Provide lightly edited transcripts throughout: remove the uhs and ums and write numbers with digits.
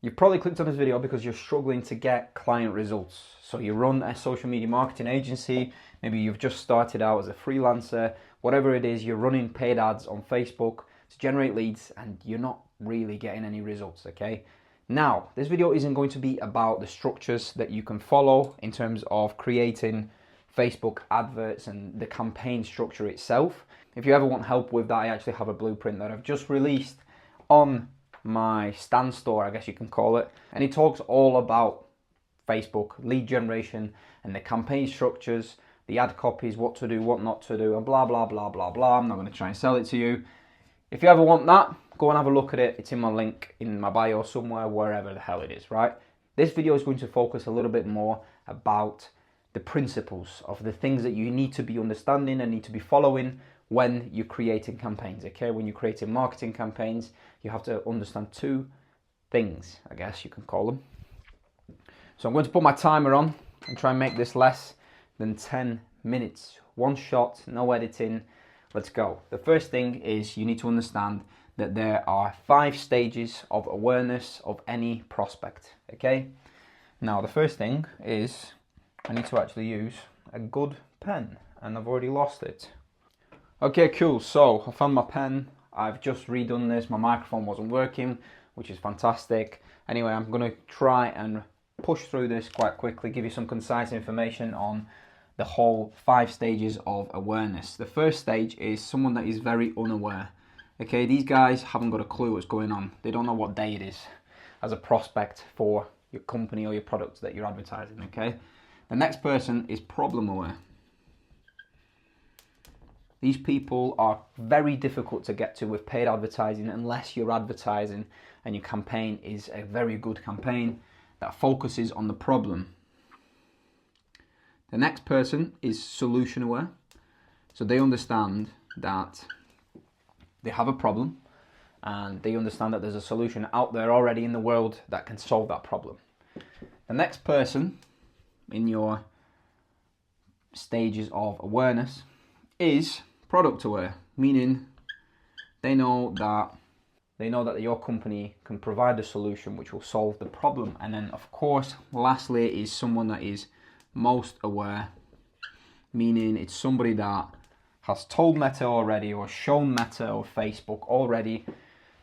You've probably clicked on this video because you're struggling to get client results. So you run a social media marketing agency, maybe you've just started out as a freelancer, whatever it is, you're running paid ads on Facebook to generate leads and you're not really getting any results, okay? Now, this video isn't going to be about the structures that you can follow in terms of creating Facebook adverts and the campaign structure itself. If you ever want help with that, I actually have a blueprint that I've just released on my stand store, I guess you can call it, and it talks all about Facebook lead generation and the campaign structures, the ad copies, what to do, what not to do, and blah blah blah blah blah. I'm not going to try and sell it to you. If you ever want that, go and have a look at it. It's in my link in my bio somewhere, wherever the hell it is, right? This video is going to focus a little bit more about the principles of the things that you need to be understanding and need to be following when you're creating campaigns, okay? When you're creating marketing campaigns, you have to understand two things, I guess you can call them. So I'm going to put my timer on and try and make this less than 10 minutes. One shot, no editing, let's go. The first thing is you need to understand that there are 5 stages of awareness of any prospect, okay? Now the first thing is I need to actually use a good pen and I've already lost it. Okay, cool, so I found my pen. I've just redone this, my microphone wasn't working, which is fantastic. Anyway, I'm gonna try and push through this quite quickly, give you some concise information on the whole 5 stages of awareness. The first stage is someone that is very unaware. Okay, these guys haven't got a clue what's going on. They don't know what day it is as a prospect for your company or your products that you're advertising, okay? The next person is problem aware. These people are very difficult to get to with paid advertising unless your advertising and your campaign is a very good campaign that focuses on the problem. The next person is solution aware. So they understand that they have a problem and they understand that there's a solution out there already in the world that can solve that problem. The next person in your stages of awareness is product aware, meaning they know that your company can provide a solution which will solve the problem. And then of course lastly is someone that is most aware, meaning it's somebody that has told Meta already or shown Meta or Facebook already,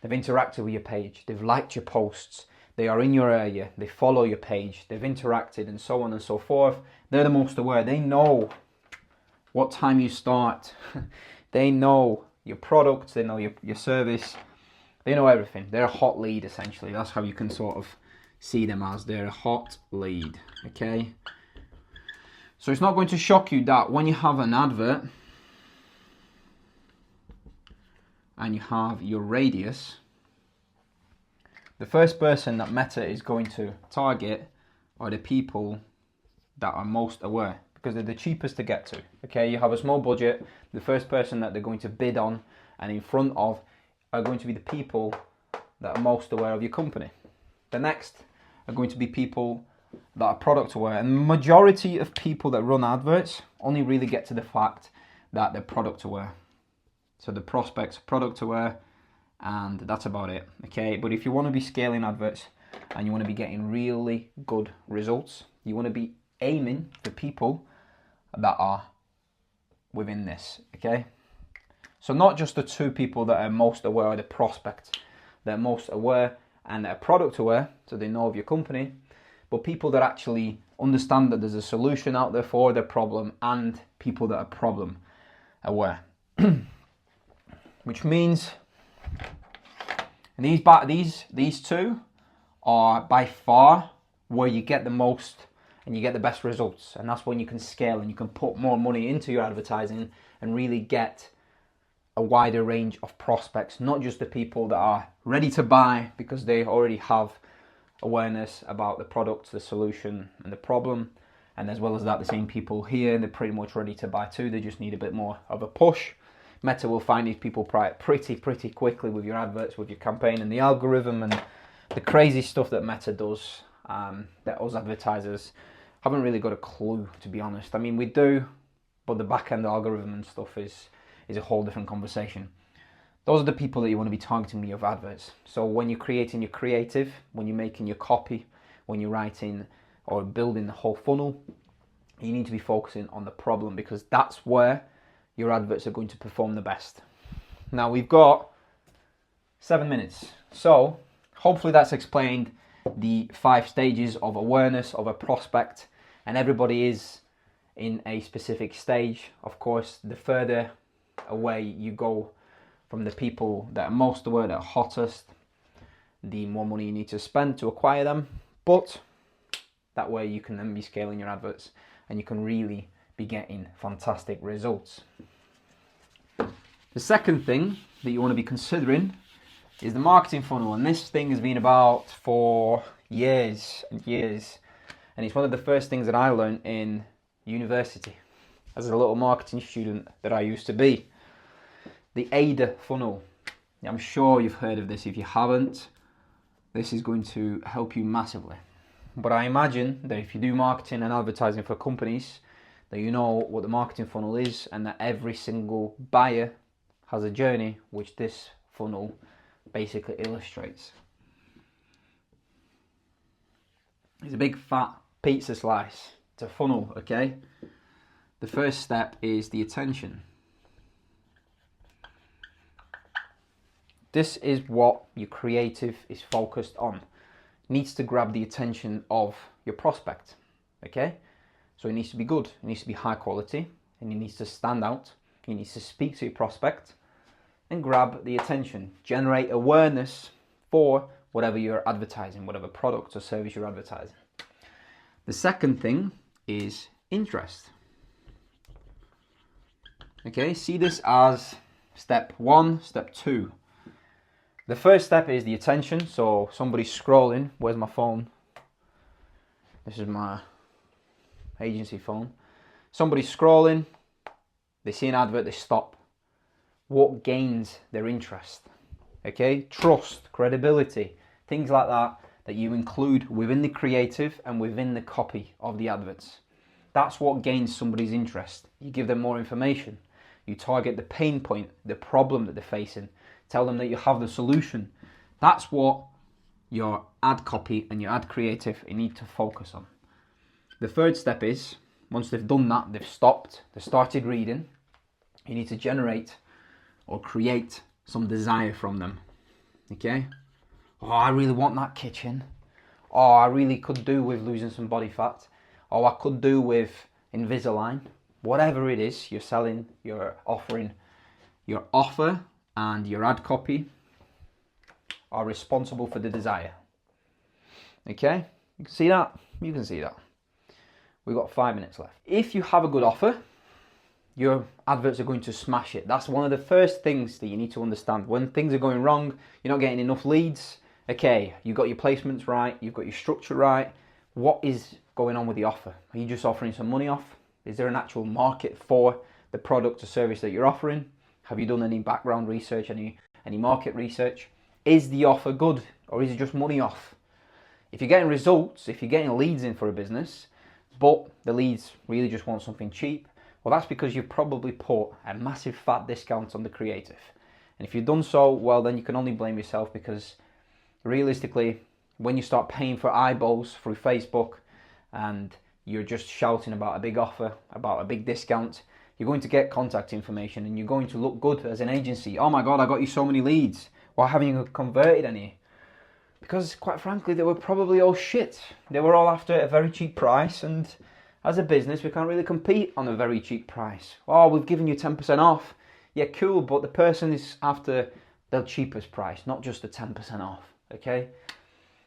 they've interacted with your page, they've liked your posts, they are in your area, they follow your page, they've interacted and so on and so forth. They're the most aware. They know what time you start. They know your product, they know your service, they know everything. They're a hot lead essentially. That's how you can sort of see them as. They're a hot lead, okay? So it's not going to shock you that when you have an advert and you have your radius, the first person that Meta is going to target are the people that are most aware because they're the cheapest to get to. Okay, you have a small budget, the first person that they're going to bid on and in front of are going to be the people that are most aware of your company. The next are going to be people that are product aware, and the majority of people that run adverts only really get to the fact that they're product aware. So the prospects are product aware and that's about it, okay? But if you want to be scaling adverts and you want to be getting really good results, you want to be aiming for people that are within this, okay? So not just the 2 people that are most aware of the prospect, they're most aware and they're product aware, so they know of your company, but people that actually understand that there's a solution out there for their problem and people that are problem aware. Which means these 2 are by far where you get the most and you get the best results, and that's when you can scale and you can put more money into your advertising and really get a wider range of prospects, not just the people that are ready to buy because they already have awareness about the product, the solution and the problem, and as well as that the same people here, they're pretty much ready to buy too, they just need a bit more of a push. Meta will find these people pretty quickly with your adverts, with your campaign and the algorithm and the crazy stuff that Meta does, that us advertisers haven't really got a clue, to be honest. I mean, we do, but the back-end algorithm and stuff is a whole different conversation. Those are the people that you want to be targeting with your adverts. So when you're creating your creative, when you're making your copy, when you're writing or building the whole funnel, you need to be focusing on the problem, because that's where your adverts are going to perform the best. Now we've got 7 minutes. So hopefully that's explained the 5 stages of awareness of a prospect, and everybody is in a specific stage. Of course, the further away you go from the people that are most aware, that are hottest, the more money you need to spend to acquire them. But that way you can then be scaling your adverts and you can really be getting fantastic results. The second thing that you want to be considering is the marketing funnel, and this thing has been about for years and years, and it's one of the first things that I learned in university as a little marketing student that I used to be. The AIDA funnel. I'm sure you've heard of this. If you haven't, this is going to help you massively. But I imagine that if you do marketing and advertising for companies, that you know what the marketing funnel is, and that every single buyer has a journey which this funnel basically illustrates. It's a big fat pizza slice. It's a funnel, okay? The first step is the attention. This is what your creative is focused on. It needs to grab the attention of your prospect, okay? So it needs to be good, it needs to be high quality, and it needs to stand out. You need to speak to your prospect and grab the attention. Generate awareness for whatever you're advertising, whatever product or service you're advertising. The second thing is interest. Okay, see this as step 1, step 2. The first step is the attention. So somebody's scrolling. Where's my phone? This is my agency phone. Somebody's scrolling. They see an advert, they stop. What gains their interest? Okay, trust, credibility, things like that, that you include within the creative and within the copy of the adverts. That's what gains somebody's interest. You give them more information. You target the pain point, the problem that they're facing. Tell them that you have the solution. That's what your ad copy and your ad creative you need to focus on. The third step is, once they've done that, they've stopped, they started reading, you need to generate or create some desire from them. Okay? Oh, I really want that kitchen. Oh, I really could do with losing some body fat. Oh, I could do with Invisalign. Whatever it is you're selling, you're offering, your offer and your ad copy are responsible for the desire. Okay? You can see that? You can see that. We've got 5 minutes left. If you have a good offer, your adverts are going to smash it. That's one of the first things that you need to understand. When things are going wrong, you're not getting enough leads. Okay, you've got your placements right, you've got your structure right. What is going on with the offer? Are you just offering some money off? Is there an actual market for the product or service that you're offering? Have you done any background research, any market research? Is the offer good, or is it just money off? If you're getting results, if you're getting leads in for a business, but the leads really just want something cheap, well, that's because you've probably put a massive fat discount on the creative. And if you've done so, well, then you can only blame yourself, because realistically, when you start paying for eyeballs through Facebook and you're just shouting about a big offer, about a big discount, you're going to get contact information and you're going to look good as an agency. Oh my God, I got you so many leads. Why haven't you converted any? Because quite frankly, they were probably all shit. They were all after a very cheap price, and as a business, we can't really compete on a very cheap price. Oh, we've given you 10% off. Yeah, cool, but the person is after the cheapest price, not just the 10% off, okay?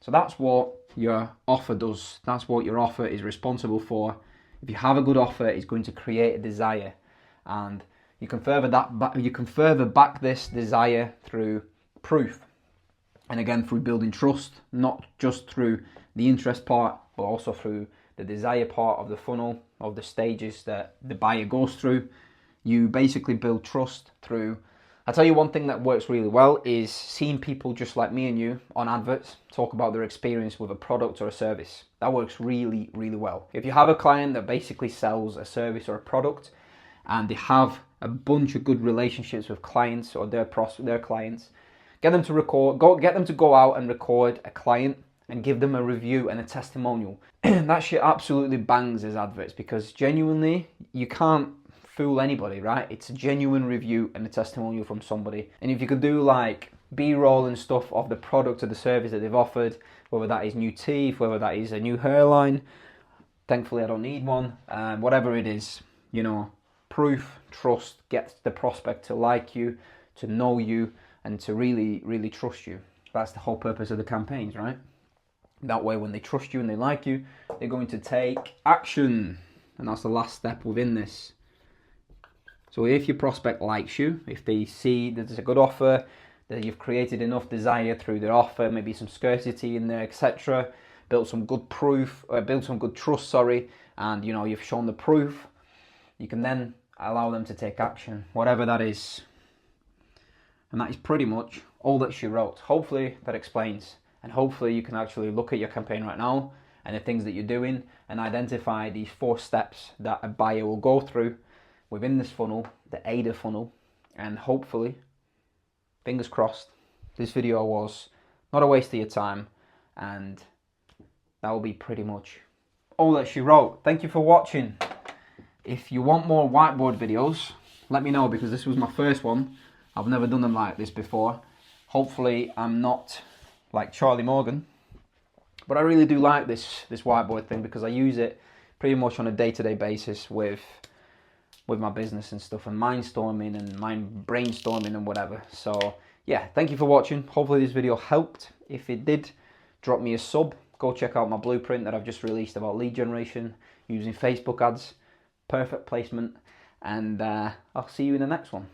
So that's what your offer does. That's what your offer is responsible for. If you have a good offer, it's going to create a desire, and you can further back this desire through proof, and again through building trust, not just through the interest part, but also through the desire part of the funnel, of the stages that the buyer goes through. You basically build trust through. I'll tell you one thing that works really well is seeing people just like me and you on adverts talk about their experience with a product or a service. That works really, really well. If you have a client that basically sells a service or a product and they have a bunch of good relationships with clients or their clients. Get them to get them to go out and record a client and give them a review and a testimonial. That shit absolutely bangs as adverts, because genuinely, you can't fool anybody, right? It's a genuine review and a testimonial from somebody. And if you could do like B-roll and stuff of the product or the service that they've offered, whether that is new teeth, whether that is a new hairline, thankfully I don't need one, whatever it is, you know, proof, trust, gets the prospect to like you, to know you, and to really, really trust you. That's the whole purpose of the campaigns, right? That way, when they trust you and they like you, they're going to take action. And that's the last step within this. So if your prospect likes you, if they see that there's a good offer, that you've created enough desire through their offer, maybe some scarcity in there, etc., built some good proof, built some good trust, and you know, you've shown the proof, you can then allow them to take action, whatever that is. And that is pretty much all that she wrote. Hopefully that explains, and hopefully you can actually look at your campaign right now and the things that you're doing and identify these 4 steps that a buyer will go through within this funnel, the AIDA funnel. And hopefully, fingers crossed, this video was not a waste of your time, and that will be pretty much all that she wrote. Thank you for watching. If you want more whiteboard videos, let me know, because this was my first one. I've never done them like this before. Hopefully I'm not like Charlie Morgan, but I really do like this whiteboard thing, because I use it pretty much on a day-to-day basis with my business and stuff, and mindstorming and brainstorming and whatever. So yeah, thank you for watching. Hopefully this video helped. If it did, drop me a sub. Go check out my blueprint that I've just released about lead generation using Facebook ads. Perfect placement. And I'll see you in the next one.